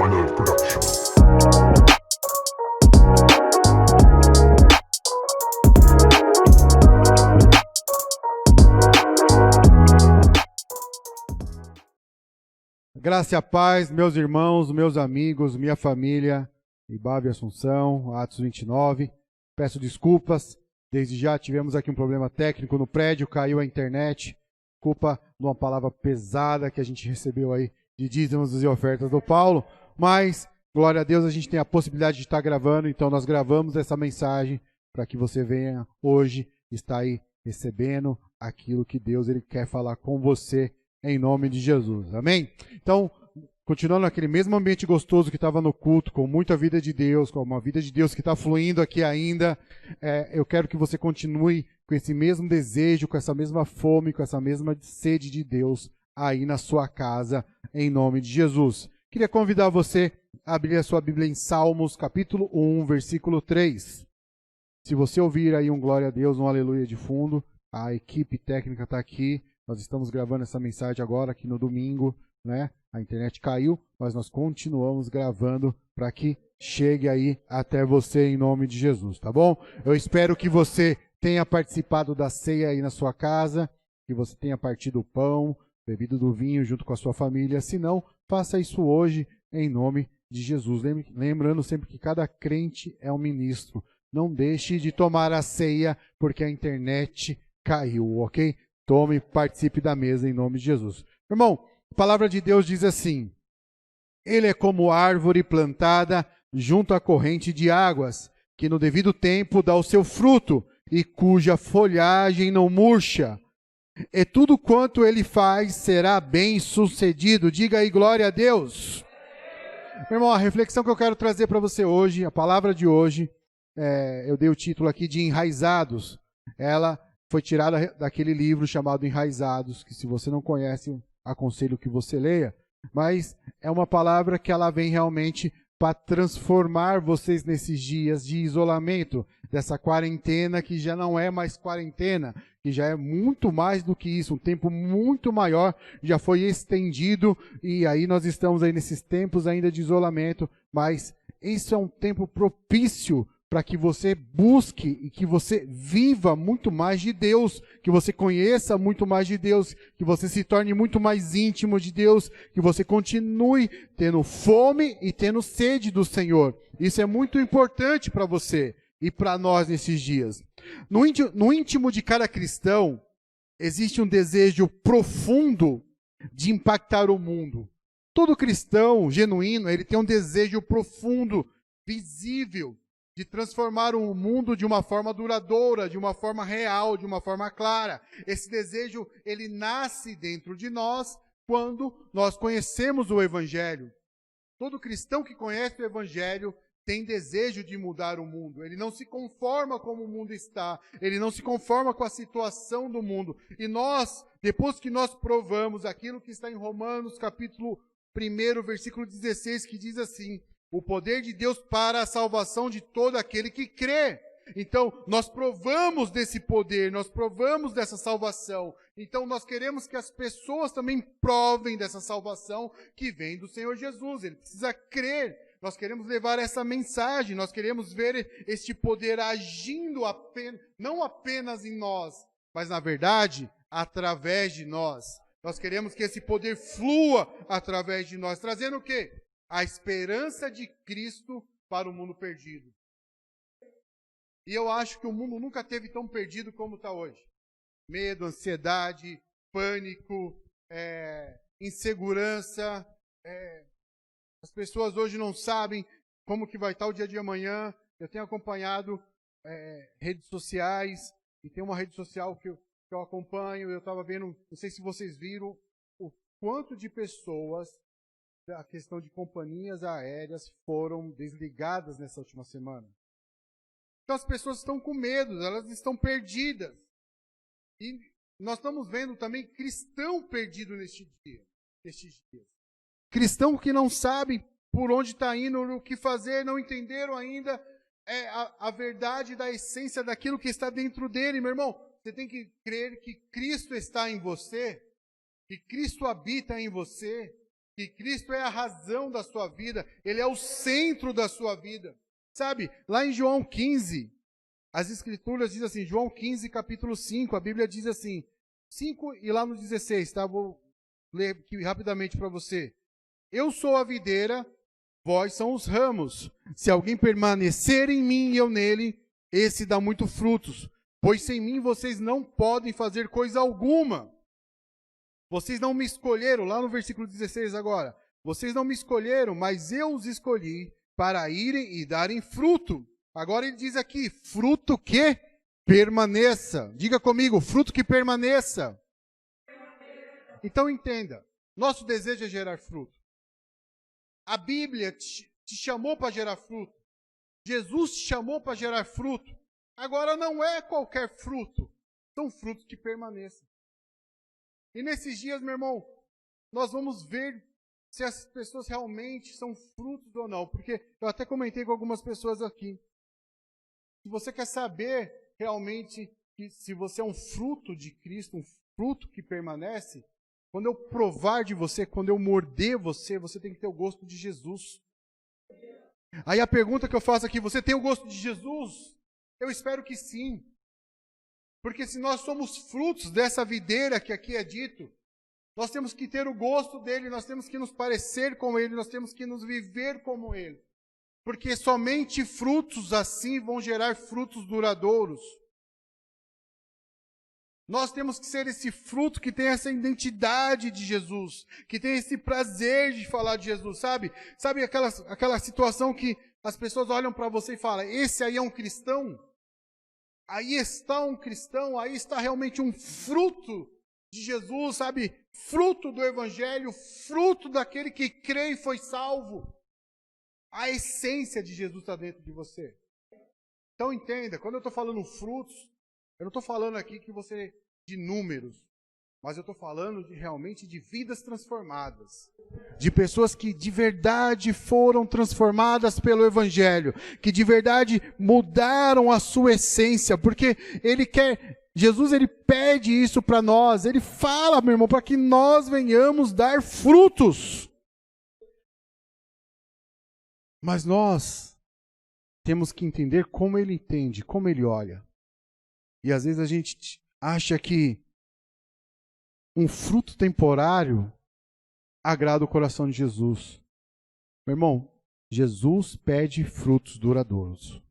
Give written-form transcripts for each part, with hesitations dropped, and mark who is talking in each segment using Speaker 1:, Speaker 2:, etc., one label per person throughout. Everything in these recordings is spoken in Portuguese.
Speaker 1: Final Production.
Speaker 2: Graça e a paz, meus irmãos, meus amigos, minha família, Ibave Assunção, Atos 29. Peço desculpas, desde já tivemos aqui um problema técnico no prédio, caiu a internet. Culpa de uma palavra pesada que a gente recebeu aí de dízimos e ofertas do Paulo. Mas, glória a Deus, a gente tem a possibilidade de estar gravando, então nós gravamos essa mensagem para que você venha hoje estar aí recebendo aquilo que Deus ele quer falar com você em nome de Jesus. Amém? Então, continuando naquele mesmo ambiente gostoso que estava no culto, com muita vida de Deus, com uma vida de Deus que está fluindo aqui ainda, eu quero que você continue com esse mesmo desejo, com essa mesma fome, com essa mesma sede de Deus aí na sua casa, em nome de Jesus. Queria convidar você a abrir a sua Bíblia em Salmos, capítulo 1, versículo 3. Se você ouvir aí um glória a Deus, um aleluia de fundo, a equipe técnica está aqui. Nós estamos gravando essa mensagem agora aqui no domingo, né? A internet caiu, mas nós continuamos gravando para que chegue aí até você em nome de Jesus, tá bom? Eu espero que você tenha participado da ceia aí na sua casa, que você tenha partido o pão, bebido do vinho junto com a sua família. Se não, faça isso hoje em nome de Jesus. Lembrando sempre que cada crente é um ministro. Não deixe de tomar a ceia porque a internet caiu, ok? Tome e participe da mesa em nome de Jesus. Irmão, a palavra de Deus diz assim: Ele é como árvore plantada junto à corrente de águas, que no devido tempo dá o seu fruto e cuja folhagem não murcha. E tudo quanto ele faz será bem sucedido. Diga aí glória a Deus. Meu irmão, a reflexão que eu quero trazer para você hoje, a palavra de hoje, eu dei o título aqui de Enraizados. Ela foi tirada daquele livro chamado Enraizados, que se você não conhece, aconselho que você leia. Mas é uma palavra que ela vem realmente para transformar vocês nesses dias de isolamento, dessa quarentena que já não é mais quarentena, que já é muito mais do que isso, um tempo muito maior, já foi estendido, e aí nós estamos aí nesses tempos ainda de isolamento, mas isso é um tempo propício para que você busque e que você viva muito mais de Deus, que você conheça muito mais de Deus, que você se torne muito mais íntimo de Deus, que você continue tendo fome e tendo sede do Senhor. Isso é muito importante para você e para nós nesses dias. No íntimo de cada cristão, existe um desejo profundo de impactar o mundo. Todo cristão genuíno, ele tem um desejo profundo, visível, de transformar o mundo de uma forma duradoura, de uma forma real, de uma forma clara. Esse desejo, ele nasce dentro de nós quando nós conhecemos o Evangelho. Todo cristão que conhece o Evangelho tem desejo de mudar o mundo. Ele não se conforma como o mundo está. Ele não se conforma com a situação do mundo. E nós, depois que nós provamos aquilo que está em Romanos, capítulo 1, versículo 16, que diz assim: o poder de Deus para a salvação de todo aquele que crê. Então, nós provamos desse poder, nós provamos dessa salvação. Então, nós queremos que as pessoas também provem dessa salvação que vem do Senhor Jesus. Ele precisa crer. Nós queremos levar essa mensagem, nós queremos ver este poder agindo não apenas em nós, mas, na verdade, através de nós. Nós queremos que esse poder flua através de nós, trazendo o quê? A esperança de Cristo para o mundo perdido. E eu acho que o mundo nunca esteve tão perdido como está hoje. Medo, ansiedade, pânico, insegurança. As pessoas hoje não sabem como que vai estar o dia de amanhã. Eu tenho acompanhado redes sociais, e tem uma rede social que eu acompanho. Eu estava vendo, não sei se vocês viram, o quanto de pessoas, a questão de companhias aéreas foram desligadas nessa última semana. Então as pessoas estão com medo, elas estão perdidas. E nós estamos vendo também cristão perdido nestes dias. Cristão que não sabem por onde está indo, o que fazer, não entenderam ainda a verdade da essência daquilo que está dentro dele. Meu irmão, você tem que crer que Cristo está em você, que Cristo habita em você, que Cristo é a razão da sua vida, Ele é o centro da sua vida. Sabe, lá em João 15, as Escrituras dizem assim, João 15, capítulo 5, a Bíblia diz assim, 5 e lá no 16, tá? Vou ler aqui rapidamente para você. Eu sou a videira, vós são os ramos. Se alguém permanecer em mim e eu nele, esse dá muito frutos. Pois sem mim vocês não podem fazer coisa alguma. Vocês não me escolheram, lá no versículo 16 agora. Vocês não me escolheram, mas eu os escolhi para irem e darem fruto. Agora ele diz aqui, fruto que permaneça. Diga comigo, fruto que permaneça. Então entenda, nosso desejo é gerar fruto. A Bíblia te chamou para gerar fruto. Jesus te chamou para gerar fruto. Agora não é qualquer fruto, são frutos que permaneçam. E nesses dias, meu irmão, nós vamos ver se as pessoas realmente são frutos ou não. Porque eu até comentei com algumas pessoas aqui. Se você quer saber realmente que se você é um fruto de Cristo, um fruto que permanece, quando eu provar de você, quando eu morder você, você tem que ter o gosto de Jesus. Aí a pergunta que eu faço aqui, você tem o gosto de Jesus? Eu espero que sim. Porque se nós somos frutos dessa videira que aqui é dito, nós temos que ter o gosto dele, nós temos que nos parecer com ele, nós temos que nos viver como ele. Porque somente frutos assim vão gerar frutos duradouros. Nós temos que ser esse fruto que tem essa identidade de Jesus, que tem esse prazer de falar de Jesus, sabe? Sabe aquela situação que as pessoas olham para você e falam, esse aí é um cristão? Aí está um cristão, aí está realmente um fruto de Jesus, sabe? Fruto do Evangelho, fruto daquele que crê e foi salvo. A essência de Jesus está dentro de você. Então entenda, quando eu estou falando frutos, eu não estou falando aqui que você de números, mas eu estou falando realmente de vidas transformadas. De pessoas que de verdade foram transformadas pelo Evangelho. Que de verdade mudaram a sua essência. Porque Jesus ele pede isso para nós. Ele fala, meu irmão, para que nós venhamos dar frutos. Mas nós temos que entender como ele entende, como ele olha. E às vezes a gente acha que um fruto temporário agrada o coração de Jesus. Meu irmão, Jesus pede frutos duradouros.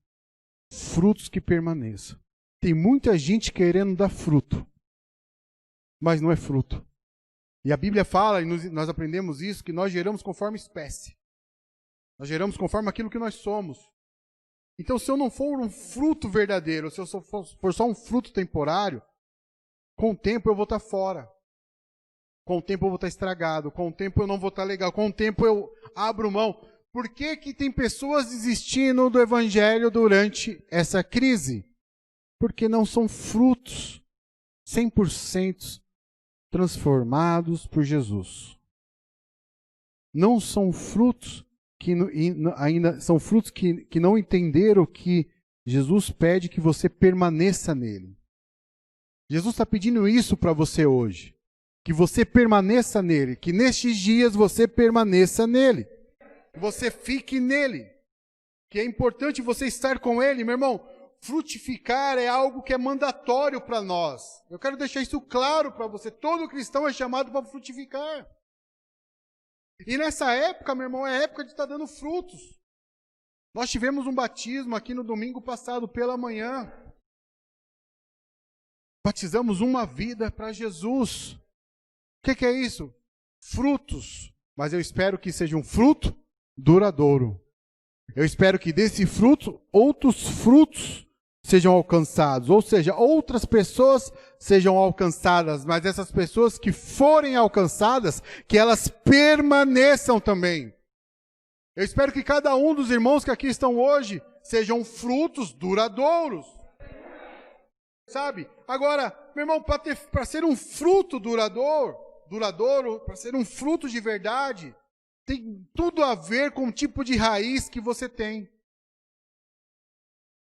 Speaker 2: Frutos que permaneçam. Tem muita gente querendo dar fruto, mas não é fruto. E a Bíblia fala, e nós aprendemos isso, que nós geramos conforme espécie. Nós geramos conforme aquilo que nós somos. Então, se eu não for um fruto verdadeiro, se eu for só um fruto temporário, com o tempo eu vou estar fora. Com o tempo eu vou estar estragado. Com o tempo eu não vou estar legal. Com o tempo eu abro mão. Por que que tem pessoas desistindo do Evangelho durante essa crise? Porque não são frutos 100% transformados por Jesus. Não são frutos que ainda são frutos que não entenderam que Jesus pede que você permaneça nele. Jesus está pedindo isso para você hoje. Que você permaneça nele. Que nestes dias você permaneça nele. Que você fique nele. Que é importante você estar com ele, meu irmão. Frutificar é algo que é mandatório para nós. Eu quero deixar isso claro para você. Todo cristão é chamado para frutificar. E nessa época, meu irmão, é época de estar dando frutos. Nós tivemos um batismo aqui no domingo passado, pela manhã. Batizamos uma vida para Jesus. O que é isso? Frutos. Mas eu espero que seja um fruto duradouro. Eu espero que desse fruto, outros frutos sejam alcançados. Ou seja, outras pessoas sejam alcançadas. Mas essas pessoas que forem alcançadas, que elas permaneçam também. Eu espero que cada um dos irmãos que aqui estão hoje sejam frutos duradouros. Sabe? Agora, meu irmão, para ser um fruto duradouro, para ser um fruto de verdade, tem tudo a ver com o tipo de raiz que você tem.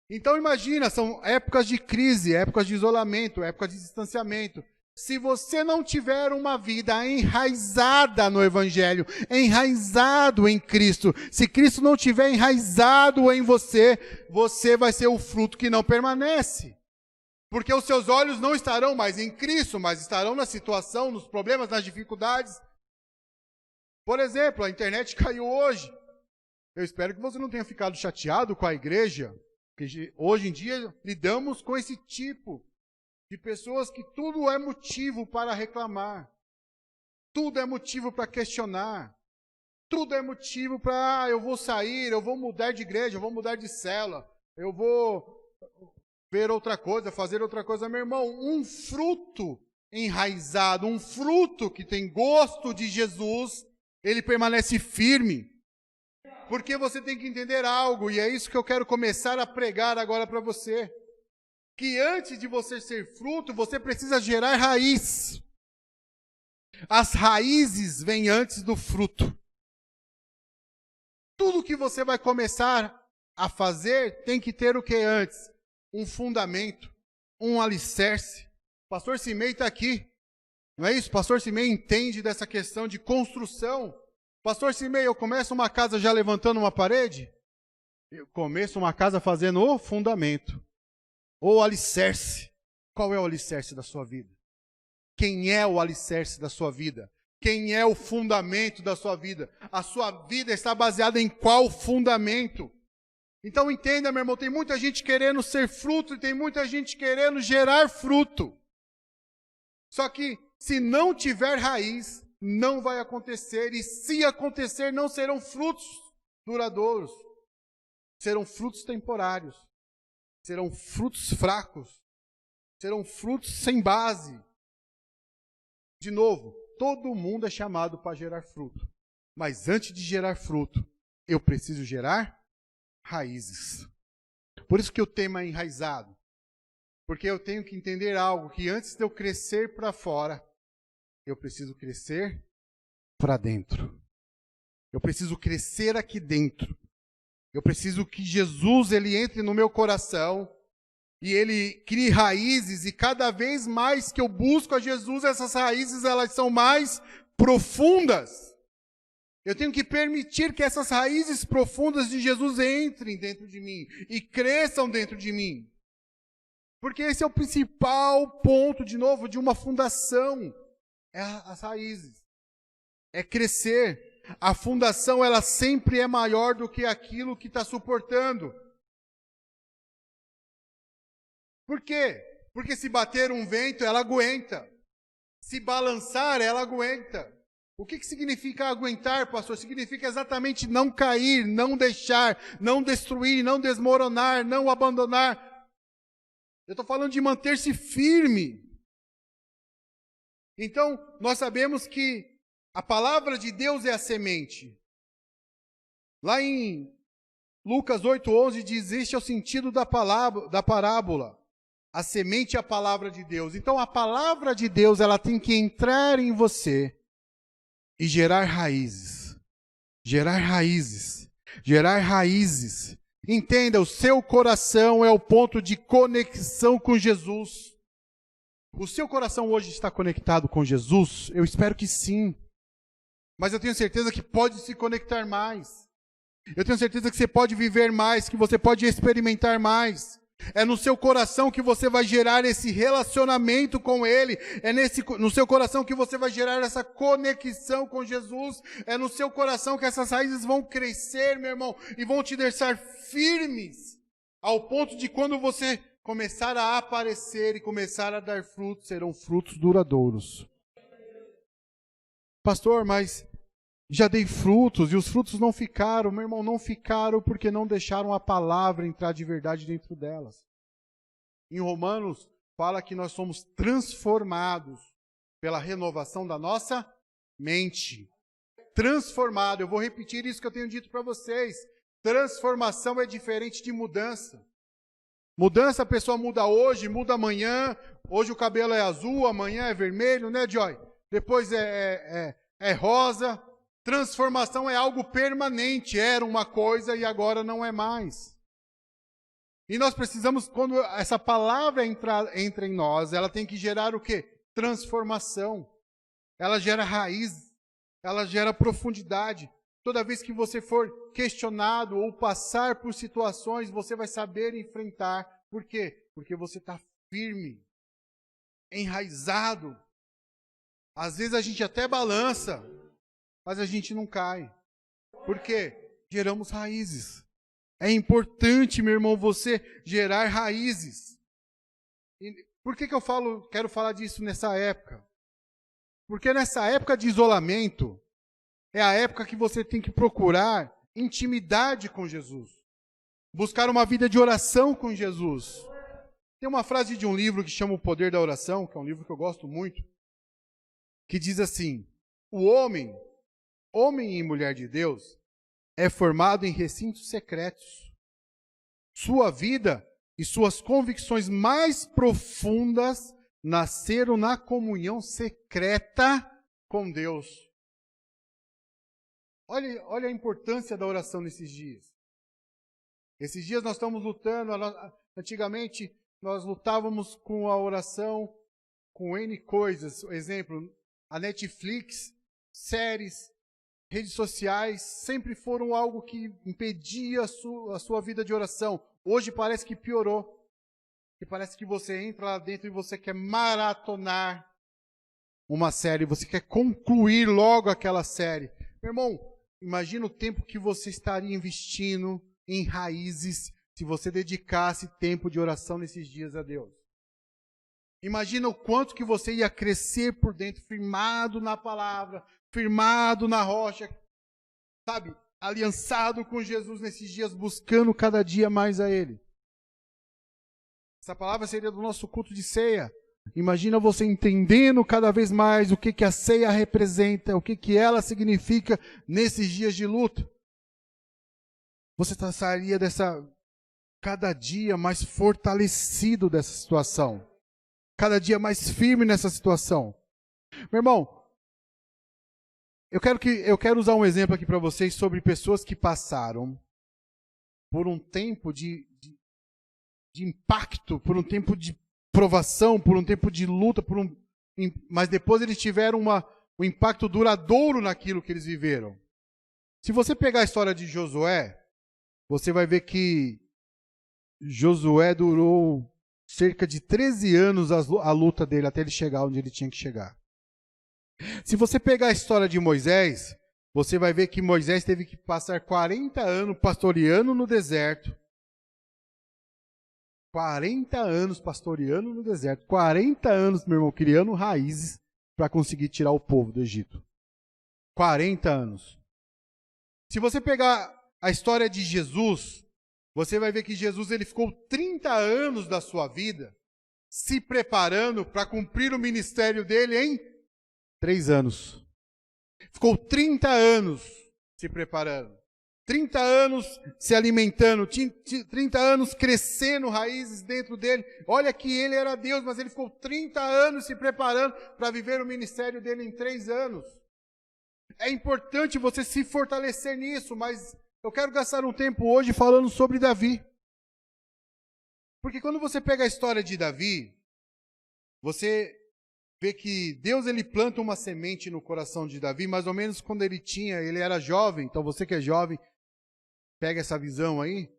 Speaker 2: Então imagina, são épocas de crise, épocas de isolamento, épocas de distanciamento. se você não tiver uma vida enraizada no Evangelho, enraizado em Cristo, se Cristo não tiver enraizado em você, você vai ser o fruto que não permanece. Porque os seus olhos não estarão mais em Cristo, mas estarão na situação, nos problemas, nas dificuldades. Por exemplo, a internet caiu hoje. Eu espero que você não tenha ficado chateado com a igreja, porque hoje em dia lidamos com esse tipo de pessoas que tudo é motivo para reclamar, tudo é motivo para questionar, tudo é motivo para eu vou sair, eu vou mudar de igreja, eu vou mudar de célula, eu vou ver outra coisa, fazer outra coisa. Meu irmão, um fruto enraizado, um fruto que tem gosto de Jesus, ele permanece firme. Porque você tem que entender algo, e é isso que eu quero começar a pregar agora para você. Que antes de você ser fruto, você precisa gerar raiz. As raízes vêm antes do fruto. Tudo que você vai começar a fazer tem que ter o que antes? Um fundamento, um alicerce. O pastor Simei está aqui. Não é isso? O pastor Simei entende dessa questão de construção. Pastor Simei, eu começo uma casa já levantando uma parede? Eu começo uma casa fazendo o fundamento. Ou alicerce. Qual é o alicerce da sua vida? Quem é o alicerce da sua vida? Quem é o fundamento da sua vida? A sua vida está baseada em qual fundamento? Então entenda, meu irmão, tem muita gente querendo ser fruto e tem muita gente querendo gerar fruto. Só que se não tiver raiz, não vai acontecer. E se acontecer, não serão frutos duradouros. Serão frutos temporários. Serão frutos fracos. Serão frutos sem base. De novo, todo mundo é chamado para gerar fruto. Mas antes de gerar fruto, eu preciso gerar raízes. Por isso que o tema é enraizado. Porque eu tenho que entender algo, que antes de eu crescer para fora, eu preciso crescer para dentro. Eu preciso crescer aqui dentro. Eu preciso que Jesus ele entre no meu coração e ele crie raízes, e cada vez mais que eu busco a Jesus, essas raízes elas são mais profundas. Eu tenho que permitir que essas raízes profundas de Jesus entrem dentro de mim e cresçam dentro de mim. Porque esse é o principal ponto, de novo, de uma fundação. É as raízes. É crescer. A fundação, ela sempre é maior do que aquilo que está suportando. Por quê? Porque se bater um vento, ela aguenta. Se balançar, ela aguenta. O que significa aguentar, pastor? Significa exatamente não cair, não deixar, não destruir, não desmoronar, não abandonar. Eu estou falando de manter-se firme. Então, nós sabemos que a palavra de Deus é a semente. Lá em Lucas 8:11 diz, este é o sentido da parábola. A semente é a palavra de Deus. Então, a palavra de Deus, ela tem que entrar em você e gerar raízes. Gerar raízes. Gerar raízes. Entenda, o seu coração é o ponto de conexão com Jesus. O seu coração hoje está conectado com Jesus? Eu espero que sim. Mas eu tenho certeza que pode se conectar mais. Eu tenho certeza que você pode viver mais, que você pode experimentar mais. É no seu coração que você vai gerar esse relacionamento com Ele. É no seu coração que você vai gerar essa conexão com Jesus. É no seu coração que essas raízes vão crescer, meu irmão, e vão te deixar firmes, ao ponto de quando você começar a aparecer e começar a dar frutos, serão frutos duradouros. Pastor, mas já dei frutos e os frutos não ficaram. Meu irmão, não ficaram porque não deixaram a palavra entrar de verdade dentro delas. Em Romanos, fala que nós somos transformados pela renovação da nossa mente. Transformado. Eu vou repetir isso que eu tenho dito para vocês. Transformação é diferente de mudança. Mudança, a pessoa muda hoje, muda amanhã. Hoje o cabelo é azul, amanhã é vermelho, né, Joy? Depois é rosa. Transformação é algo permanente. Era uma coisa e agora não é mais. E nós precisamos, quando essa palavra entra em nós, ela tem que gerar o quê? transformação, ela gera raiz, ela gera profundidade. Toda vez que você for questionado ou passar por situações, você vai saber enfrentar. Por quê? Porque você está firme, enraizado. Às vezes a gente até balança, mas a gente não cai. Por quê? Geramos raízes. É importante, meu irmão, você gerar raízes. E por que eu quero falar disso nessa época? Porque nessa época de isolamento, é a época que você tem que procurar intimidade com Jesus. Buscar uma vida de oração com Jesus. Tem uma frase de um livro que chama O Poder da Oração, que é um livro que eu gosto muito, que diz assim: o homem e mulher de Deus, é formado em recintos secretos. Sua vida e suas convicções mais profundas nasceram na comunhão secreta com Deus. Olha a importância da oração nesses dias. Esses dias nós estamos lutando, antigamente nós lutávamos com a oração, com N coisas. Exemplo, a Netflix, séries, redes sociais, sempre foram algo que impedia a sua vida de oração. Hoje parece que piorou. Que parece que você entra lá dentro e você quer maratonar uma série, você quer concluir logo aquela série. Meu irmão, imagina o tempo que você estaria investindo em raízes se você dedicasse tempo de oração nesses dias a Deus. Imagina o quanto que você ia crescer por dentro, firmado na palavra, firmado na rocha, sabe? Aliançado com Jesus nesses dias, buscando cada dia mais a Ele. Essa palavra seria do nosso culto de ceia. Imagina você entendendo cada vez mais o que a ceia representa, o que ela significa nesses dias de luta. Você sairia cada dia mais fortalecido dessa situação. Cada dia mais firme nessa situação. Meu irmão, eu quero usar um exemplo aqui para vocês sobre pessoas que passaram por um tempo de impacto, por um tempo de provação, por um tempo de luta, mas depois eles tiveram um impacto duradouro naquilo que eles viveram. Se você pegar a história de Josué, você vai ver que Josué durou cerca de 13 anos a luta dele até ele chegar onde ele tinha que chegar. Se você pegar a história de Moisés, você vai ver que Moisés teve que passar 40 anos pastoreando no deserto. 40 anos pastoreando no deserto. 40 anos, meu irmão, criando raízes para conseguir tirar o povo do Egito. 40 anos. Se você pegar a história de Jesus, você vai ver que Jesus ele ficou 30 anos da sua vida se preparando para cumprir o ministério dele em 3 anos. Ficou 30 anos se preparando. 30 anos se alimentando, 30 anos crescendo raízes dentro dele. Olha que ele era Deus, mas ele ficou 30 anos se preparando para viver o ministério dele em 3 anos. É importante você se fortalecer nisso, mas eu quero gastar um tempo hoje falando sobre Davi. Porque quando você pega a história de Davi, você vê que Deus ele planta uma semente no coração de Davi, mais ou menos quando ele era jovem. Então você que é jovem, pega essa visão aí.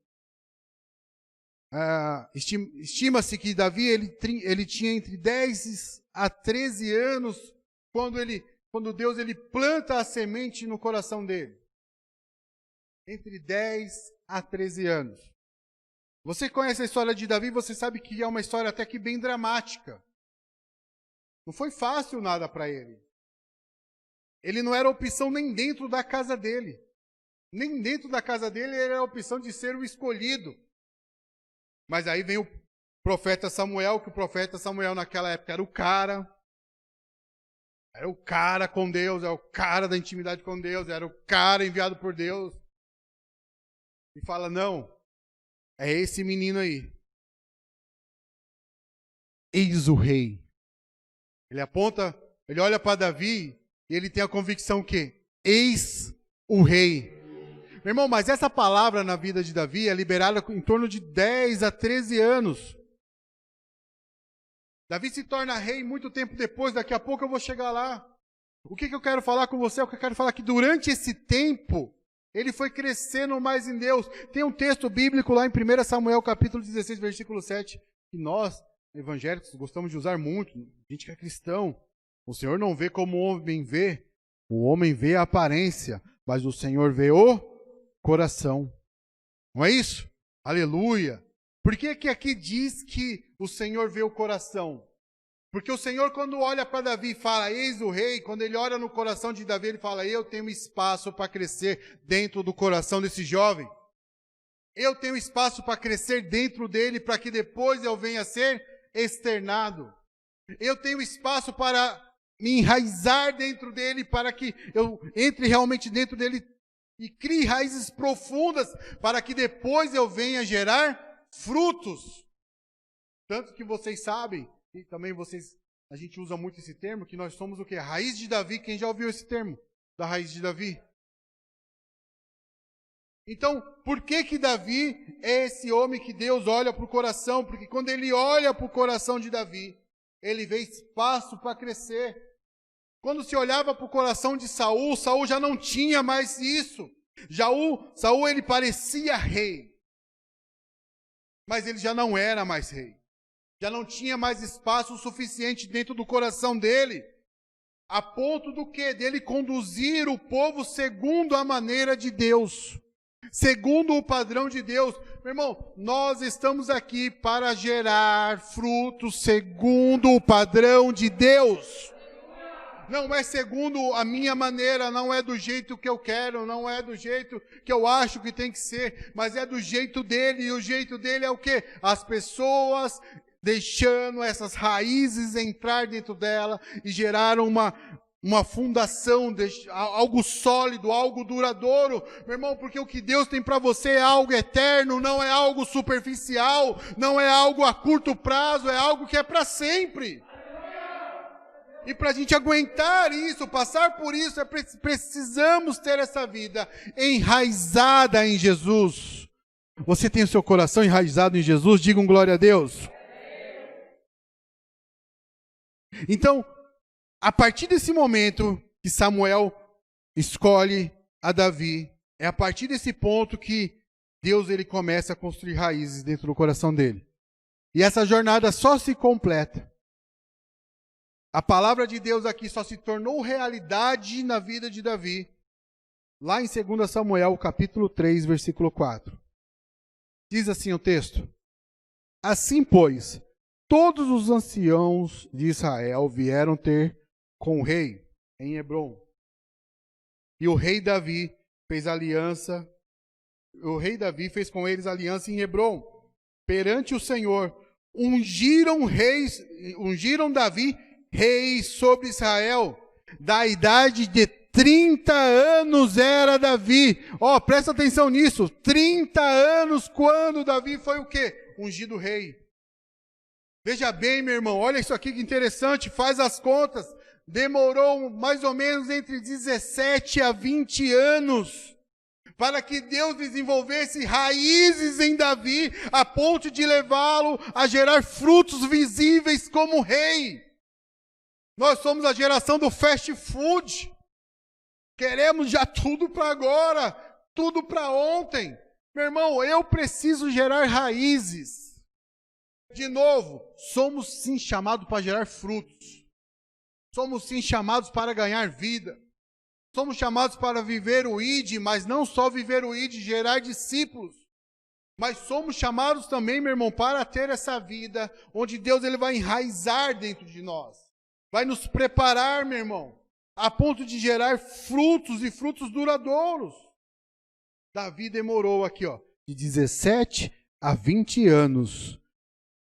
Speaker 2: Estima-se que Davi ele tinha entre 10 a 13 anos quando Deus ele planta a semente no coração dele. Entre 10 a 13 anos. Você conhece a história de Davi, você sabe que é uma história até que bem dramática. Não foi fácil nada para ele. Ele não era opção nem dentro da casa dele. Nem dentro da casa dele ele era a opção de ser o escolhido. Mas aí vem o profeta Samuel, que o profeta Samuel naquela época era o cara. Era o cara com Deus, era o cara da intimidade com Deus, era o cara enviado por Deus. E fala, não, é esse menino aí. Eis o rei. Ele aponta, ele olha para Davi e ele tem a convicção que eis o rei. Meu irmão, mas essa palavra na vida de Davi é liberada em torno de 10 a 13 anos. Davi se torna rei muito tempo depois, daqui a pouco eu vou chegar lá. O que eu quero falar com você? O que eu quero falar é que durante esse tempo, ele foi crescendo mais em Deus. Tem um texto bíblico lá em 1 Samuel, capítulo 16, versículo 7, que nós, evangélicos, gostamos de usar muito, gente que é cristão. O Senhor não vê como o homem vê, o homem vê a aparência, mas o Senhor vê o coração. Não é isso? Aleluia! Por que aqui diz que o Senhor vê o coração? Porque o Senhor, quando olha para Davi e fala, eis o rei, quando ele olha no coração de Davi, ele fala, eu tenho espaço para crescer dentro do coração desse jovem. Eu tenho espaço para crescer dentro dele, para que depois eu venha a ser externado. Eu tenho espaço para me enraizar dentro dele, para que eu entre realmente dentro dele e crie raízes profundas, para que depois eu venha gerar frutos. Tanto que vocês sabem, e também a gente usa muito esse termo, que nós somos o quê? Raiz de Davi. Quem já ouviu esse termo? Da raiz de Davi? Então, por que Davi é esse homem que Deus olha para o coração? Porque quando ele olha para o coração de Davi, ele vê espaço para crescer. Quando se olhava para o coração de Saul, Saul já não tinha mais isso. Saul ele parecia rei, mas ele já não era mais rei. Já não tinha mais espaço suficiente dentro do coração dele, a ponto do quê? Dele conduzir o povo segundo a maneira de Deus, segundo o padrão de Deus. Meu irmão, nós estamos aqui para gerar frutos segundo o padrão de Deus. Não é segundo a minha maneira, não é do jeito que eu quero, não é do jeito que eu acho que tem que ser, mas é do jeito dele, e o jeito dele é o quê? As pessoas deixando essas raízes entrar dentro dela e gerar uma fundação, algo sólido, algo duradouro. Meu irmão, porque o que Deus tem para você é algo eterno, não é algo superficial, não é algo a curto prazo, é algo que é para sempre. E para a gente aguentar isso, passar por isso, precisamos ter essa vida enraizada em Jesus. Você tem o seu coração enraizado em Jesus? Digam glória a Deus. Então, a partir desse momento que Samuel escolhe a Davi, é a partir desse ponto que Deus ele começa a construir raízes dentro do coração dele. E essa jornada só se completa. A palavra de Deus aqui só se tornou realidade na vida de Davi, lá em 2 Samuel, capítulo 3, versículo 4. Diz assim o texto: assim, pois, todos os anciãos de Israel vieram ter com o rei em Hebrom. E o rei Davi fez com eles aliança em Hebrom, perante o Senhor. Ungiram Davi rei sobre Israel. Da idade de 30 anos era Davi. Presta atenção nisso. 30 anos quando Davi foi o quê? Ungido rei. Veja bem, meu irmão, olha isso aqui que interessante, faz as contas. Demorou mais ou menos entre 17 a 20 anos para que Deus desenvolvesse raízes em Davi, a ponto de levá-lo a gerar frutos visíveis como rei. Nós somos a geração do fast food. Queremos já tudo para agora, tudo para ontem. Meu irmão, eu preciso gerar raízes. De novo, somos sim chamados para gerar frutos. Somos sim chamados para ganhar vida. Somos chamados para viver o ID, mas não só viver o ID, gerar discípulos. Mas somos chamados também, meu irmão, para ter essa vida onde Deus ele vai enraizar dentro de nós. Vai nos preparar, meu irmão, a ponto de gerar frutos e frutos duradouros. Davi demorou aqui, de 17 a 20 anos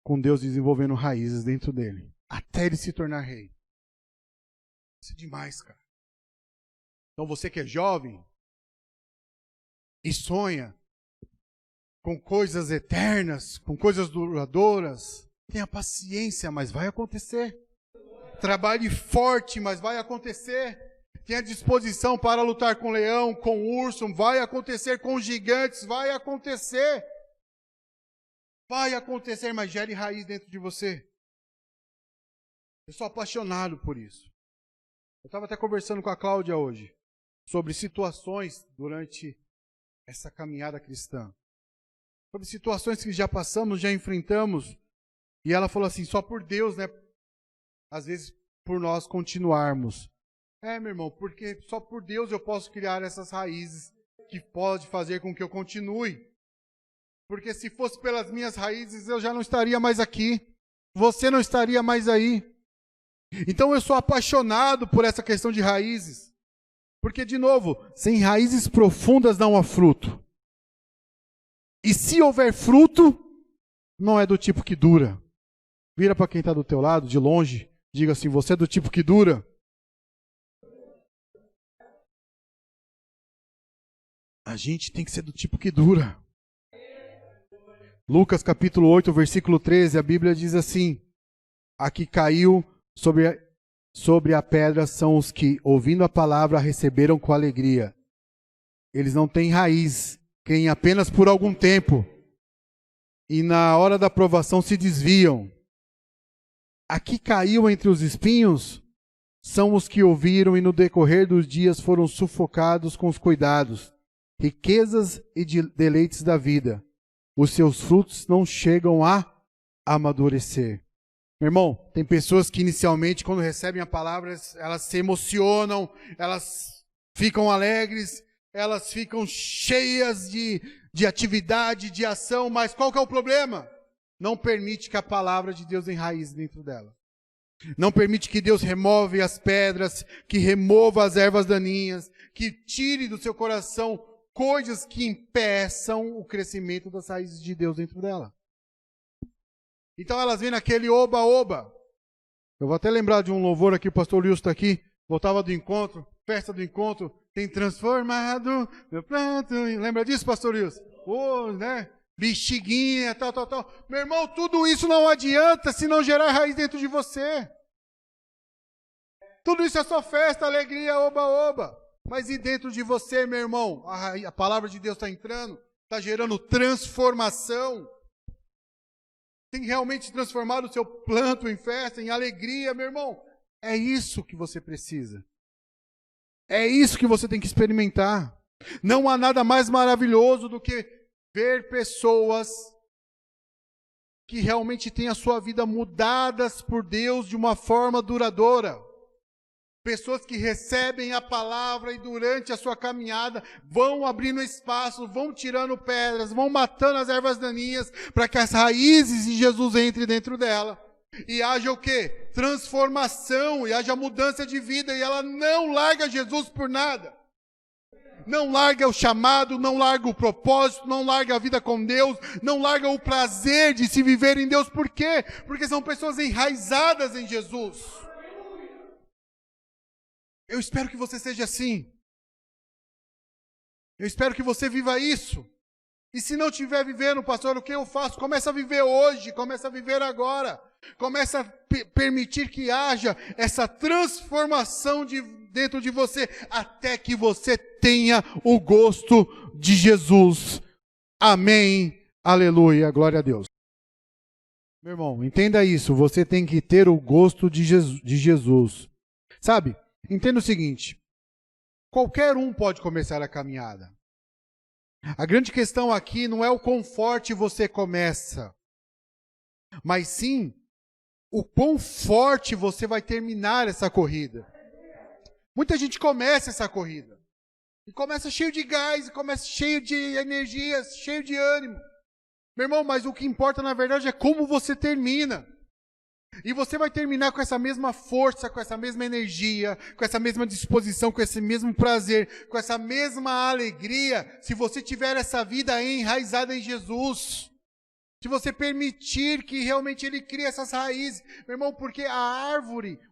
Speaker 2: com Deus desenvolvendo raízes dentro dele, até ele se tornar rei. Isso é demais, cara. Então você que é jovem e sonha com coisas eternas, com coisas duradouras, tenha paciência, mas vai acontecer. Trabalhe forte, mas vai acontecer. Tenha disposição para lutar com o leão, com o urso, vai acontecer, com os gigantes, vai acontecer. Vai acontecer, mas gere raiz dentro de você. Eu sou apaixonado por isso. Eu estava até conversando com a Cláudia hoje sobre situações durante essa caminhada cristã. Sobre situações que já passamos, já enfrentamos. E ela falou assim, só por Deus, né? Às vezes por nós continuarmos. Meu irmão, porque só por Deus eu posso criar essas raízes que pode fazer com que eu continue. Porque se fosse pelas minhas raízes, eu já não estaria mais aqui. Você não estaria mais aí. Então eu sou apaixonado por essa questão de raízes. Porque, de novo, sem raízes profundas não há fruto. E se houver fruto, não é do tipo que dura. Vira para quem está do teu lado, de longe, diga assim, você é do tipo que dura? A gente tem que ser do tipo que dura. Lucas capítulo 8, versículo 13, a Bíblia diz assim, a que caiu sobre a pedra são os que, ouvindo a palavra, receberam com alegria. Eles não têm raiz, creem apenas por algum tempo, e na hora da provação se desviam. A que caiu entre os espinhos são os que ouviram e no decorrer dos dias foram sufocados com os cuidados, riquezas e deleites da vida. Os seus frutos não chegam a amadurecer. Meu irmão, tem pessoas que inicialmente, quando recebem a palavra, elas se emocionam, elas ficam alegres, elas ficam cheias de atividade, de ação, mas qual que é o problema? Não permite que a palavra de Deus enraize dentro dela. Não permite que Deus remove as pedras, que remova as ervas daninhas, que tire do seu coração coisas que impeçam o crescimento das raízes de Deus dentro dela. Então elas vêm naquele oba-oba. Eu vou até lembrar de um louvor aqui, o pastor Wilson está aqui, voltava do encontro, festa do encontro, tem transformado meu pranto. Lembra disso, pastor Wilson? Né? Bexiguinha, tal. Meu irmão, tudo isso não adianta se não gerar raiz dentro de você. Tudo isso é só festa, alegria, oba-oba. Mas e dentro de você, meu irmão? A palavra de Deus está entrando, está gerando transformação. Tem realmente transformado o seu planto em festa, em alegria, meu irmão. É isso que você precisa. É isso que você tem que experimentar. Não há nada mais maravilhoso do que ver pessoas que realmente têm a sua vida mudadas por Deus de uma forma duradoura. Pessoas que recebem a palavra e durante a sua caminhada vão abrindo espaço, vão tirando pedras, vão matando as ervas daninhas para que as raízes de Jesus entrem dentro dela. E haja o quê? Transformação, e haja mudança de vida, e ela não larga Jesus por nada. Não larga o chamado, não larga o propósito, não larga a vida com Deus, não larga o prazer de se viver em Deus. Por quê? Porque são pessoas enraizadas em Jesus. Eu espero que você seja assim. Eu espero que você viva isso. E se não estiver vivendo, pastor, o que eu faço? Começa a viver hoje, começa a viver agora. Começa a permitir que haja essa transformação dentro de você, até que você tenha o gosto de Jesus. Amém. Aleluia. Glória a Deus. Meu irmão, entenda isso. Você tem que ter o gosto de Jesus. Sabe? Entenda o seguinte, qualquer um pode começar a caminhada. A grande questão aqui não é o quão forte você começa, mas sim o quão forte você vai terminar essa corrida. Muita gente começa essa corrida, e começa cheio de gás, e começa cheio de energia, cheio de ânimo. Meu irmão, mas o que importa na verdade é como você termina. E você vai terminar com essa mesma força, com essa mesma energia, com essa mesma disposição, com esse mesmo prazer, com essa mesma alegria, se você tiver essa vida enraizada em Jesus. Se você permitir que realmente Ele crie essas raízes. Meu irmão, porque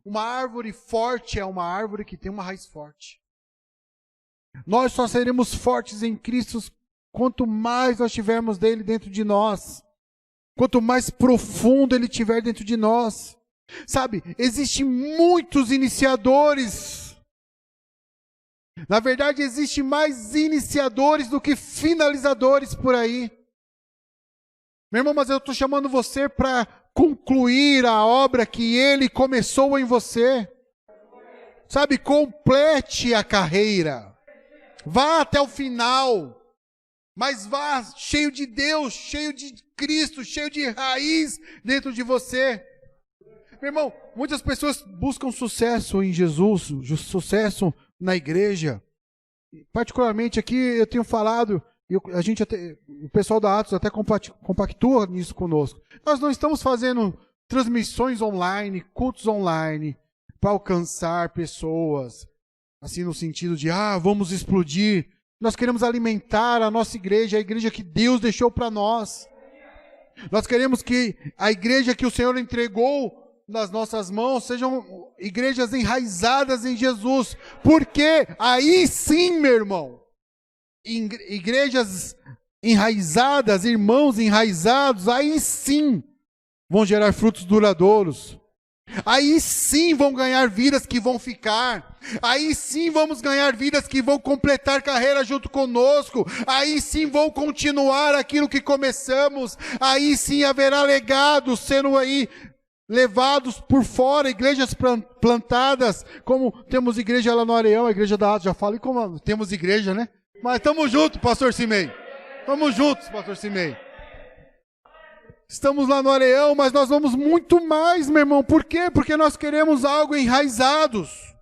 Speaker 2: uma árvore forte é uma árvore que tem uma raiz forte. Nós só seremos fortes em Cristo quanto mais nós tivermos dele dentro de nós. Quanto mais profundo Ele estiver dentro de nós. Sabe, existem muitos iniciadores. Na verdade, existem mais iniciadores do que finalizadores por aí. Meu irmão, mas eu estou chamando você para concluir a obra que Ele começou em você. Sabe, complete a carreira. Vá até o final. Mas vá cheio de Deus, cheio de Cristo, cheio de raiz dentro de você. Meu irmão, muitas pessoas buscam sucesso em Jesus, sucesso na igreja. Particularmente aqui eu tenho falado, o pessoal da Atos até compactua nisso conosco. Nós não estamos fazendo transmissões online, cultos online, para alcançar pessoas, assim no sentido de, vamos explodir. Nós queremos alimentar a nossa igreja, a igreja que Deus deixou para nós. Nós queremos que a igreja que o Senhor entregou nas nossas mãos sejam igrejas enraizadas em Jesus. Porque aí sim, meu irmão, igrejas enraizadas, irmãos enraizados, aí sim vão gerar frutos duradouros. Aí sim vão ganhar vidas que vão ficar. Aí sim vamos ganhar vidas que vão completar carreira junto conosco. Aí sim vão continuar aquilo que começamos. Aí sim haverá legados sendo aí levados por fora, igrejas plantadas, como temos igreja lá no Areão, a igreja da Atos, já falei como temos igreja, né? Mas estamos juntos, pastor Cimei. Estamos juntos, pastor Cimei. Estamos lá no Areão, mas nós vamos muito mais, meu irmão. Por quê? Porque nós queremos algo enraizados.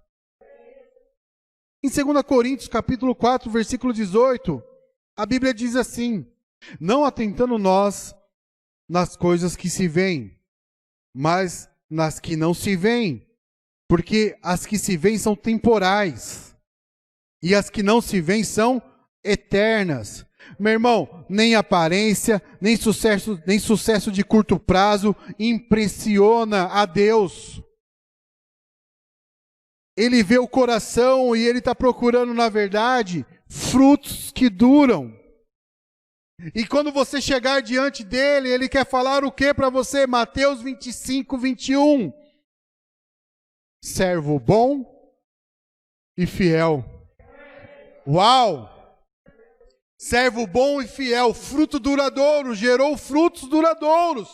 Speaker 2: Em 2 Coríntios, capítulo 4, versículo 18, a Bíblia diz assim: não atentando nós nas coisas que se veem, mas nas que não se veem, porque as que se veem são temporais, e as que não se veem são eternas. Meu irmão, nem aparência, nem sucesso de curto prazo impressiona a Deus. Ele vê o coração e Ele está procurando, na verdade, frutos que duram. E quando você chegar diante dEle, Ele quer falar o que para você? Mateus 25, 21. Servo bom e fiel. Uau! Servo bom e fiel, fruto duradouro, gerou frutos duradouros.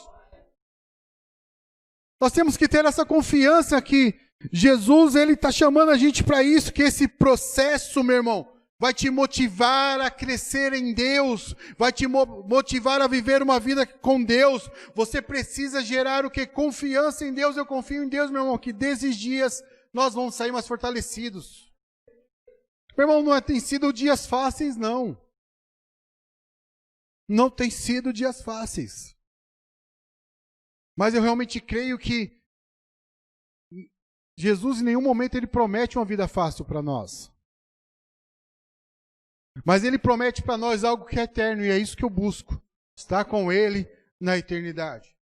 Speaker 2: Nós temos que ter essa confiança que Jesus, Ele está chamando a gente para isso, que esse processo, meu irmão, vai te motivar a crescer em Deus, vai te motivar a viver uma vida com Deus. Você precisa gerar o que? Confiança em Deus. Eu confio em Deus, meu irmão, que desses dias nós vamos sair mais fortalecidos. Meu irmão, não tem sido dias fáceis, não. Não tem sido dias fáceis. Mas eu realmente creio que Jesus em nenhum momento Ele promete uma vida fácil para nós. Mas Ele promete para nós algo que é eterno, e é isso que eu busco. Estar com Ele na eternidade.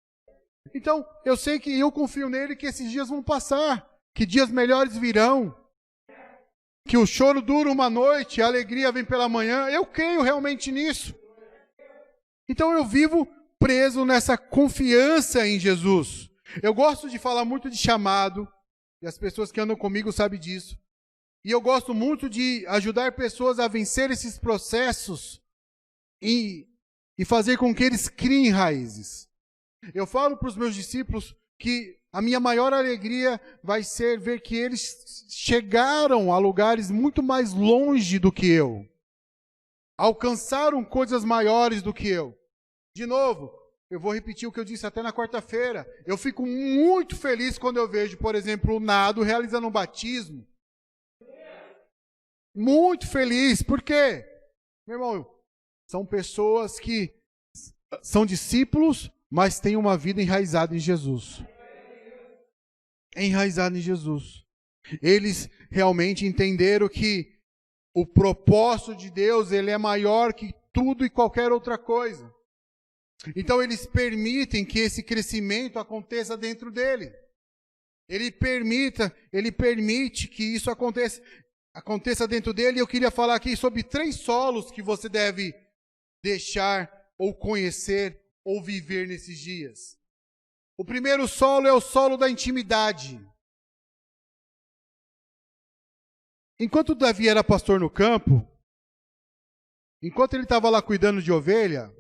Speaker 2: Então, eu sei que eu confio nele que esses dias vão passar, que dias melhores virão, que o choro dura uma noite, a alegria vem pela manhã. Eu creio realmente nisso. Então eu vivo preso nessa confiança em Jesus. Eu gosto de falar muito de chamado, e as pessoas que andam comigo sabem disso. E eu gosto muito de ajudar pessoas a vencer esses processos e fazer com que eles criem raízes. Eu falo para os meus discípulos que a minha maior alegria vai ser ver que eles chegaram a lugares muito mais longe do que eu. Alcançaram coisas maiores do que eu. De novo, eu vou repetir o que eu disse até na quarta-feira. Eu fico muito feliz quando eu vejo, por exemplo, o Nado realizando um batismo. Muito feliz. Por quê? Meu irmão, são pessoas que são discípulos, mas têm uma vida enraizada em Jesus. Enraizada em Jesus. Eles realmente entenderam que o propósito de Deus, ele é maior que tudo e qualquer outra coisa. Então eles permitem que esse crescimento aconteça dentro dele. Ele permite que isso aconteça dentro dele. E eu queria falar aqui sobre 3 solos que você deve deixar ou conhecer ou viver nesses dias. O primeiro solo é o solo da intimidade. Enquanto Davi era pastor no campo, enquanto ele estava lá cuidando de ovelha,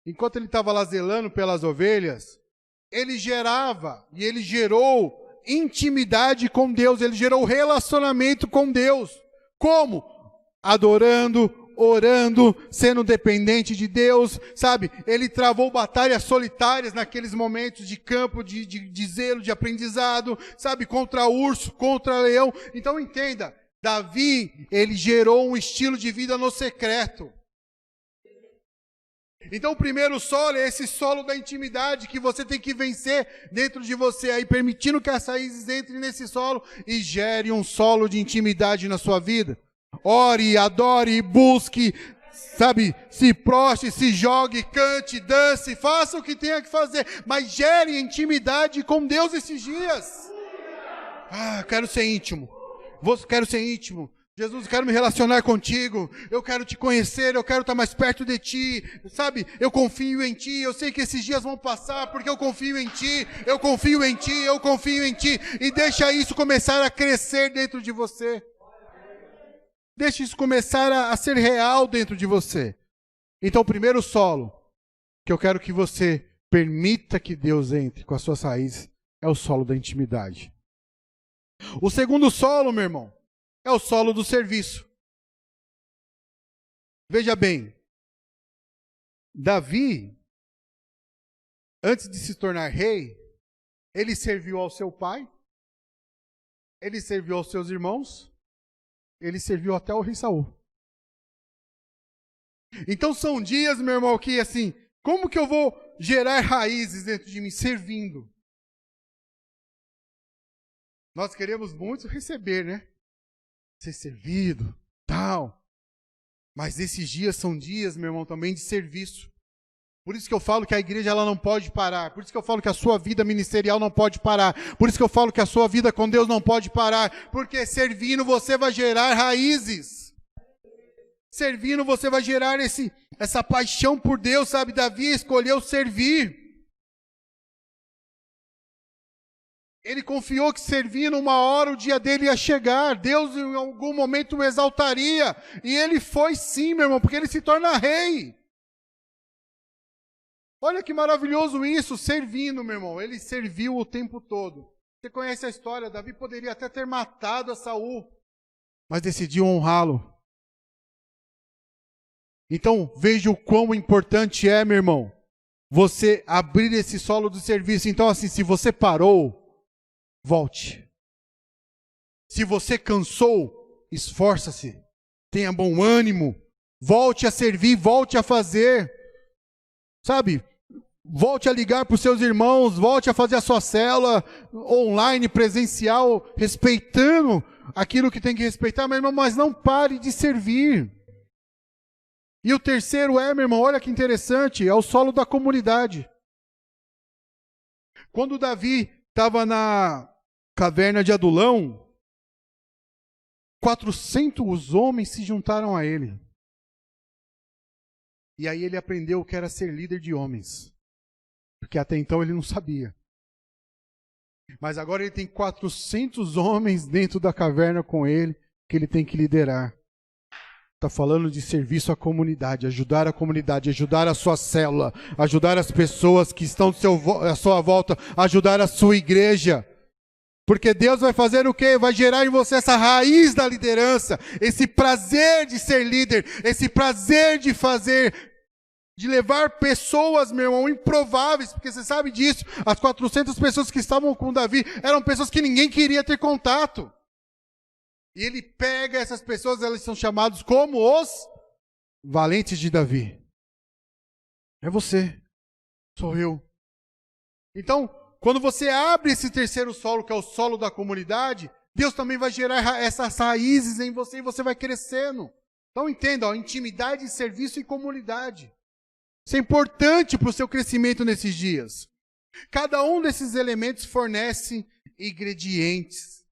Speaker 2: enquanto ele estava lá zelando pelas ovelhas, ele gerava e ele gerou intimidade com Deus, ele gerou relacionamento com Deus. Como? Adorando, orando, sendo dependente de Deus, sabe? Ele travou batalhas solitárias naqueles momentos de campo, de zelo, de aprendizado, sabe? Contra urso, contra leão. Então entenda, Davi, ele gerou um estilo de vida no secreto. Então o primeiro solo é esse solo da intimidade que você tem que vencer dentro de você, aí permitindo que as raízes entrem nesse solo e gere um solo de intimidade na sua vida. Ore, adore, busque, sabe, se prostre, se jogue, cante, dance, faça o que tenha que fazer, mas gere intimidade com Deus esses dias. Quero ser íntimo. Quero ser íntimo. Jesus, eu quero me relacionar contigo, eu quero te conhecer, eu quero estar mais perto de ti, sabe? Eu confio em ti, eu sei que esses dias vão passar porque eu confio em ti, eu confio em ti, eu confio em ti. E deixa isso começar a crescer dentro de você. Deixa isso começar a ser real dentro de você. Então o primeiro solo que eu quero que você permita que Deus entre com as suas raízes é o solo da intimidade. O segundo solo, meu irmão, é o solo do serviço. Veja bem, Davi, antes de se tornar rei, ele serviu ao seu pai, ele serviu aos seus irmãos, ele serviu até ao rei Saul. Então são dias, meu irmão, que assim, como que eu vou gerar raízes dentro de mim? Servindo. Nós queremos muito receber, né? Ser servido, tal. Mas esses dias são dias, meu irmão, também de serviço. Por isso que eu falo que a igreja ela não pode parar. Por isso que eu falo que a sua vida ministerial não pode parar. Por isso que eu falo que a sua vida com Deus não pode parar. Porque servindo você vai gerar raízes. Servindo você vai gerar essa paixão por Deus, sabe? Davi escolheu servir. Ele confiou que servindo uma hora o dia dele ia chegar. Deus em algum momento o exaltaria. E ele foi sim, meu irmão, porque ele se torna rei. Olha que maravilhoso isso, servindo, meu irmão. Ele serviu o tempo todo. Você conhece a história, Davi poderia até ter matado a Saul, mas decidiu honrá-lo. Então, veja o quão importante é, meu irmão, você abrir esse solo do serviço. Então, assim, se você parou, volte. Se você cansou, esforça-se. Tenha bom ânimo. Volte a servir, volte a fazer. Sabe? Volte a ligar para os seus irmãos, volte a fazer a sua célula online, presencial, respeitando aquilo que tem que respeitar, meu irmão, mas não pare de servir. E o terceiro é, meu irmão, olha que interessante, é o solo da comunidade. Quando Davi estava na caverna de Adulão, 400 homens se juntaram a ele. E aí ele aprendeu o que era ser líder de homens. Porque até então ele não sabia. Mas agora ele tem 400 homens dentro da caverna com ele, que ele tem que liderar. Está falando de serviço à comunidade, ajudar a comunidade, ajudar a sua célula, ajudar as pessoas que estão à sua volta, ajudar a sua igreja. Porque Deus vai fazer o quê? Vai gerar em você essa raiz da liderança, esse prazer de ser líder, esse prazer de fazer, de levar pessoas, meu irmão, improváveis, porque você sabe disso. As 400 pessoas que estavam com Davi eram pessoas que ninguém queria ter contato. E ele pega essas pessoas, elas são chamadas como os valentes de Davi. É você, sou eu. Então, quando você abre esse terceiro solo, que é o solo da comunidade, Deus também vai gerar essas raízes em você e você vai crescendo. Então entenda, intimidade, serviço e comunidade. Isso é importante para o seu crescimento nesses dias. Cada um desses elementos fornece ingredientes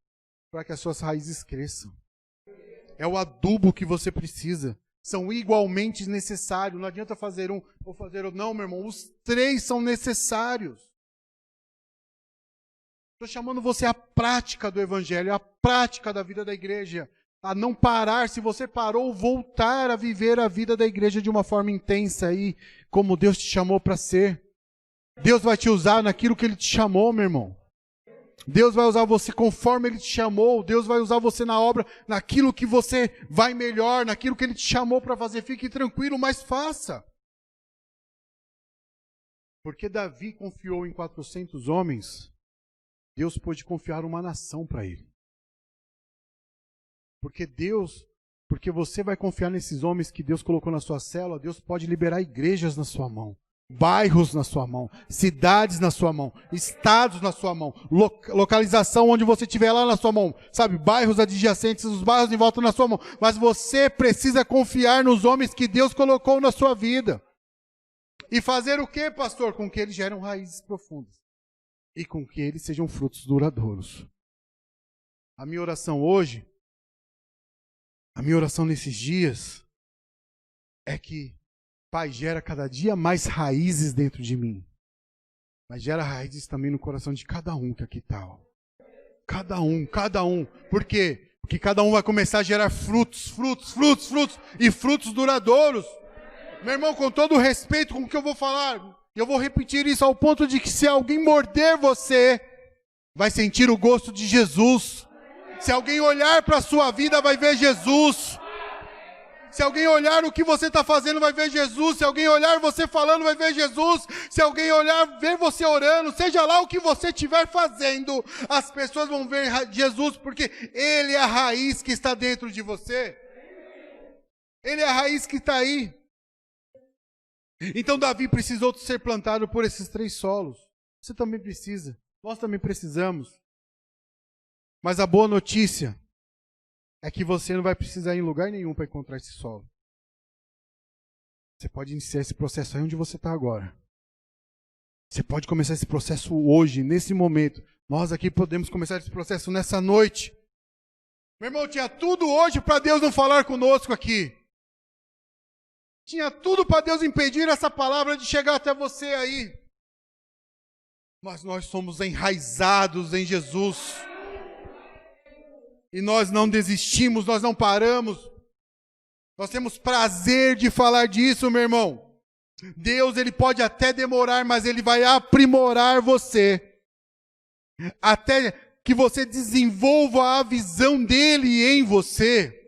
Speaker 2: para que as suas raízes cresçam. É o adubo que você precisa. São igualmente necessários. Não adianta fazer um ou fazer outro. Não, meu irmão, os três são necessários. Estou chamando você à prática do Evangelho, à prática da vida da igreja. A não parar, se você parou, voltar a viver a vida da igreja de uma forma intensa aí, como Deus te chamou para ser. Deus vai te usar naquilo que Ele te chamou, meu irmão. Deus vai usar você conforme Ele te chamou. Deus vai usar você na obra, naquilo que você vai melhor, naquilo que Ele te chamou para fazer. Fique tranquilo, mas faça. Porque Davi confiou em 400 homens, Deus pôde confiar uma nação para ele. Porque você vai confiar nesses homens que Deus colocou na sua célula, Deus pode liberar igrejas na sua mão, bairros na sua mão, cidades na sua mão, estados na sua mão, localização onde você estiver lá na sua mão, sabe, bairros adjacentes, os bairros em volta na sua mão. Mas você precisa confiar nos homens que Deus colocou na sua vida. E fazer o que, pastor? Com que eles geram raízes profundas. E com que eles sejam frutos duradouros. A minha oração hoje, a minha oração nesses dias, é que, Pai, gera cada dia mais raízes dentro de mim. Mas gera raízes também no coração de cada um que aqui está. Cada um. Por quê? Porque cada um vai começar a gerar frutos. E frutos duradouros. Meu irmão, com todo o respeito com o que eu vou falar, eu vou repetir isso ao ponto de que se alguém morder você, vai sentir o gosto de Jesus. Se alguém olhar para a sua vida, vai ver Jesus. Se alguém olhar o que você está fazendo, vai ver Jesus. Se alguém olhar você falando, vai ver Jesus. Se alguém olhar, ver você orando, seja lá o que você estiver fazendo, as pessoas vão ver Jesus, porque Ele é a raiz que está dentro de você. Ele é a raiz que está aí. Então Davi precisou ser plantado por esses 3 solos. Você também precisa. Nós também precisamos. Mas a boa notícia é que você não vai precisar ir em lugar nenhum para encontrar esse solo. Você pode iniciar esse processo aí onde você está agora. Você pode começar esse processo hoje, nesse momento. Nós aqui podemos começar esse processo nessa noite. Meu irmão, tinha tudo hoje para Deus não falar conosco aqui. Tinha tudo para Deus impedir essa palavra de chegar até você aí. Mas nós somos enraizados em Jesus. E nós não desistimos, nós não paramos. Nós temos prazer de falar disso, meu irmão. Deus, Ele pode até demorar, mas Ele vai aprimorar você. Até que você desenvolva a visão dEle em você.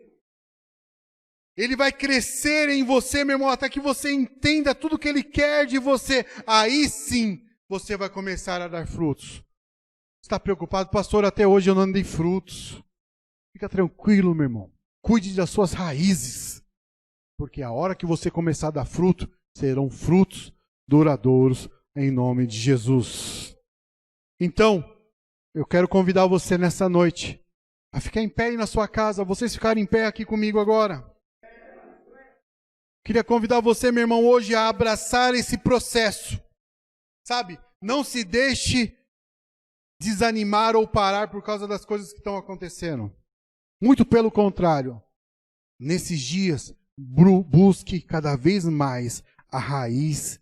Speaker 2: Ele vai crescer em você, meu irmão, até que você entenda tudo que Ele quer de você. Aí sim, você vai começar a dar frutos. Você está preocupado? Pastor, até hoje eu não dei frutos. Fica tranquilo, meu irmão. Cuide das suas raízes. Porque a hora que você começar a dar fruto, serão frutos duradouros em nome de Jesus. Então, eu quero convidar você nessa noite a ficar em pé aí na sua casa. Vocês ficarem em pé aqui comigo agora. Queria convidar você, meu irmão, hoje a abraçar esse processo. Sabe? Não se deixe desanimar ou parar por causa das coisas que estão acontecendo. Muito pelo contrário. Nesses dias, busque cada vez mais a raiz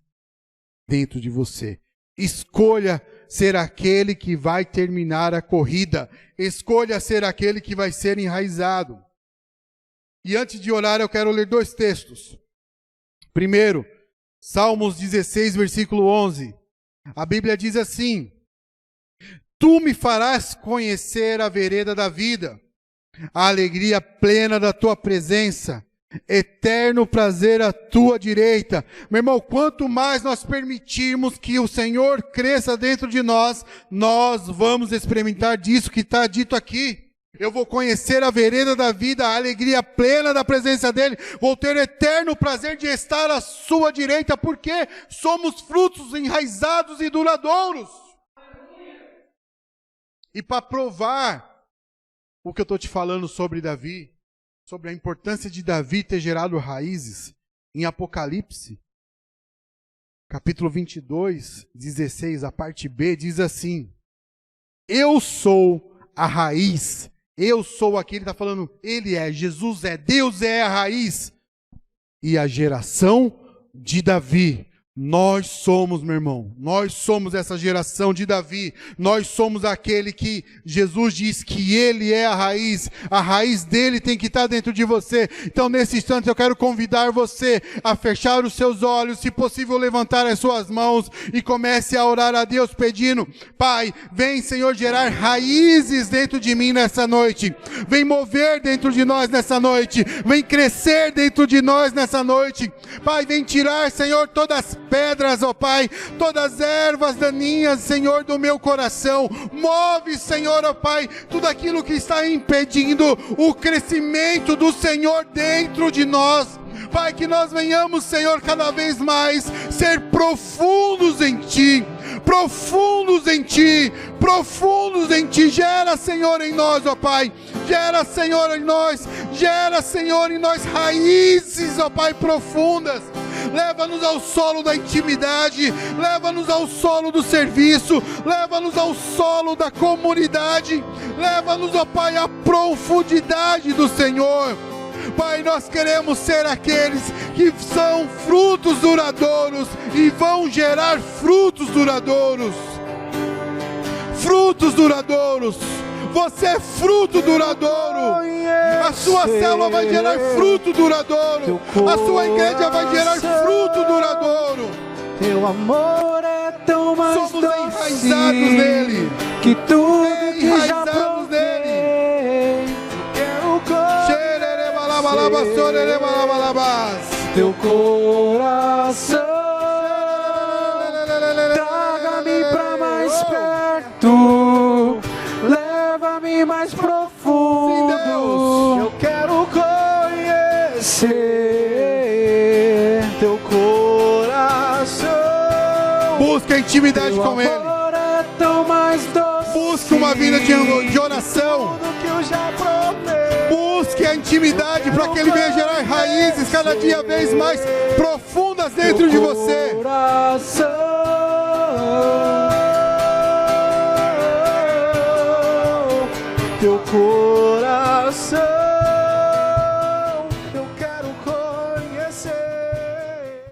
Speaker 2: dentro de você. Escolha ser aquele que vai terminar a corrida. Escolha ser aquele que vai ser enraizado. E antes de orar, eu quero ler 2 textos. Primeiro, Salmos 16, versículo 11. A Bíblia diz assim: Tu me farás conhecer a vereda da vida, a alegria plena da tua presença, eterno prazer à tua direita. Meu irmão, quanto mais nós permitirmos que o Senhor cresça dentro de nós, nós vamos experimentar disso que está dito aqui. Eu vou conhecer a vereda da vida, a alegria plena da presença dEle. Vou ter eterno prazer de estar à sua direita, porque somos frutos enraizados e duradouros. E para provar o que eu estou te falando sobre Davi, sobre a importância de Davi ter gerado raízes, em Apocalipse, capítulo 22, 16, a parte B, diz assim: Eu sou a raiz. Eu sou aqui, ele está falando, Ele é, Jesus é, Deus é a raiz. E a geração de Davi, Nós somos, meu irmão, nós somos essa geração de Davi, nós somos aquele que Jesus diz que Ele é a raiz dele tem que estar dentro de você. Então nesse instante eu quero convidar você a fechar os seus olhos, se possível levantar as suas mãos e comece a orar a Deus pedindo: Pai, vem Senhor gerar raízes dentro de mim nessa noite, vem mover dentro de nós nessa noite, vem crescer dentro de nós nessa noite, Pai, vem tirar Senhor todas as pedras, ó Pai, todas as ervas daninhas, Senhor, do meu coração. Move, Senhor, ó Pai, tudo aquilo que está impedindo o crescimento do Senhor dentro de nós. Pai, que nós venhamos, Senhor, cada vez mais ser profundos em Ti, profundos em Ti, profundos em Ti. Gera, Senhor, em nós, ó Pai, gera, Senhor, em nós, gera, Senhor, em nós raízes, ó Pai, profundas. Leva-nos ao solo da intimidade, leva-nos ao solo do serviço, leva-nos ao solo da comunidade, leva-nos, ó Pai, à profundidade do Senhor. Pai, nós queremos ser aqueles que são frutos duradouros e vão gerar frutos duradouros. Frutos duradouros. Você é fruto duradouro. A sua célula vai gerar fruto duradouro. A sua igreja vai gerar fruto duradouro.
Speaker 1: Teu amor é tão mais
Speaker 2: somos
Speaker 1: doce
Speaker 2: enraizados nele,
Speaker 1: que tudo que já
Speaker 2: enraizados nele.
Speaker 1: Teu coração, traga-me pra mais perto, leva-me mais profundo. Eu quero conhecer teu coração.
Speaker 2: Busca intimidade com Ele.
Speaker 1: É tão mais doce.
Speaker 2: Busca uma vida de oração. Busque a intimidade para que Ele venha gerar raízes cada dia vez mais profundas dentro de você.
Speaker 1: Teu coração.